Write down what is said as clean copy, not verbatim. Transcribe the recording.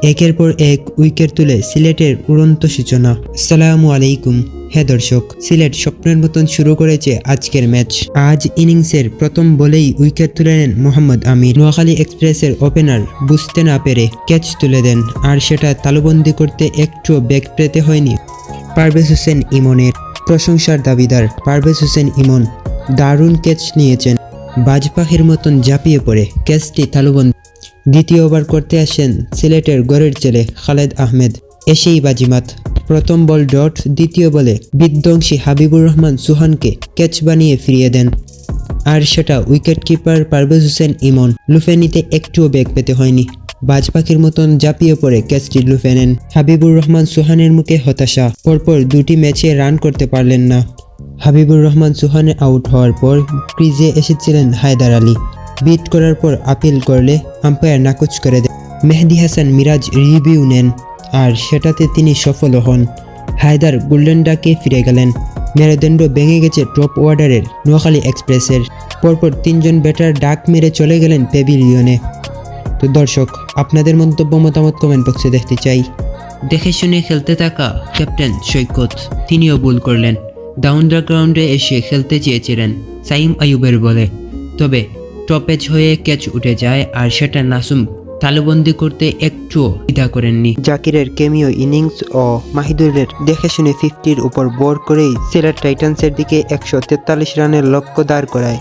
একের পর এক উইকেট তুলে সিলেটের উড়ন্ত সূচনা। আসসালামু আলাইকুম। হ্যাঁ দর্শক, সিলেট স্বপ্নের মতন শুরু করেছে আজকের ম্যাচ। আজ ইনিংসের প্রথম বলেই উইকেট তুলে নেন মোহাম্মদ আমির। নোয়াখালী এক্সপ্রেসের ওপেনার বুঝতে না পেরে ক্যাচ তুলে দেন, আর সেটা তালুবন্দি করতে একটু বেগ পেতে হয়নি পারভেজ হোসেন ইমনের। প্রশংসার দাবিদার পারভেজ হোসেন ইমন দারুণ ক্যাচ নিয়েছেন। বাজ পাখির মতন ঝাঁপিয়ে পড়ে ক্যাচটি তালুবন্দি। দ্বিতীয় ওভার করতে আসেন সিলেটের গড়ের ছেলে খালেদ আহমেদ। এসেই বাজিমাত। প্রথম বল ডট, দ্বিতীয় বলে বিধ্বংসী হাবিবুর রহমান সুহানকে ক্যাচ বানিয়ে ফিরিয়ে দেন, আর সেটা উইকেট কিপার পারভেজ হোসেন ইমন লুফে নিতে একটুও বেগ পেতে হয়নি। বাজ পাখির মতন ঝাঁপিয়ে পড়ে ক্যাচটি লুফে নেন। হাবিবুর রহমান সুহানের মুখে হতাশা। পরপর দুটি ম্যাচে রান করতে পারলেন না। হাবিবুর রহমান সুহানের আউট হওয়ার পর ক্রিজে এসেছিলেন হায়দার আলী। বিট করার পর আপিল করলে আম্পায়ার নাকচ করে দেন। মেহেদী হাসান মিরাজ রিভিউ নেন, আর সেটাতে তিনি সফল হন। হায়দার গোল্ডেন ডাকে ফিরে গেলেন। মেরুদণ্ড ভেঙে গেছে টপ অর্ডারের নোয়াখালী এক্সপ্রেসের। পরপর তিনজন ব্যাটার ডাক মেরে চলে গেলেন প্যাভিলিয়নে। তো দর্শক, আপনাদের মন্তব্য মতামত কমেন্ট বক্সে দেখতে চাই। দেখে শুনে খেলতে থাকা ক্যাপ্টেন সৈকত, তিনিও ভুল করলেন। ডাউন দ্য গ্রাউন্ডে এসে খেলতে চেয়েছিলেন সাইম আইয়ুবের বলে, তবে টপেজ হয়ে ক্যাচ উঠে যায়, আর সেটা নাসুম তালুবন্দি করতে একটুও দ্বিধা করেননি। জাকিরের কেমিও ইনিংস ও মাহিদুরের দেখে শুনে 50-র উপর বোর করেই সিলেট টাইটান্সের দিকে 143 রানের লক্ষ্য দাঁড় করায়।